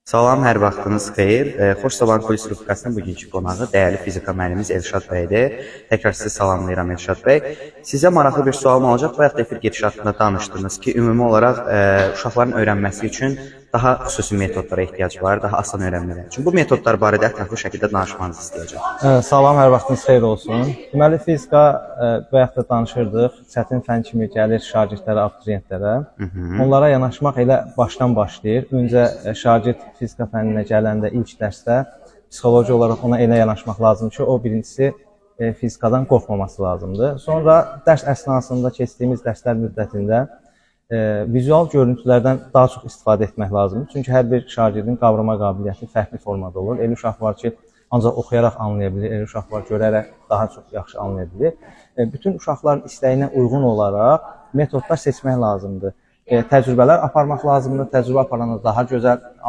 Salam, hər vaxtınız xeyir. Xoş Saban Polis Rubrikasının bugünkü qonağı dəyərli fizika müəllimiz Elşad bəydir. Təkrar sizi salamlayıram Elşad bəy. Sizə maraqlı bir sualım olacaq. Bayaq da efir gedişatında danışdınız ki, ümumi olaraq uşaqların öyrənməsi üçün daha xüsusi metodlara ehtiyac var, daha asan öyrənmələri üçün. Bu metodlar barədə ətraflı şəkildə danışmanızı istəyəcəm. Salam, hər vaxtınız xeyir olsun. Deməli, fizika bayaq da danışırdıq. Çətin fən kimi gəlir şagirdlərə, abituriyentlərə. Onlara yanaşmaq elə başdan başlayır. Öncə şagird fizika fənninə gələndə ilk dərsdə psixoloji olaraq ona elə yanaşmaq lazımdır ki, o birincisi fizikadan qorxmaması lazımdır. Sonra dərs əsnasında keçdiyimiz dərslər müddətində vizual görüntülərdən daha çox istifadə etmək lazımdır. Çünki hər bir şagirdin qavrama qabiliyyəti fərqli formada olur. Elə uşaq var ki, ancaq oxuyaraq anlaya bilir, elə uşaq var görərək daha çox yaxşı anlaya bilir. Bütün uşaqların istəyinə uyğun olaraq metodlar seçmək lazımdır. Təcrübələr aparmaq lazımdır. Təcrübə aparanda daha gözəl anlayacaqlar.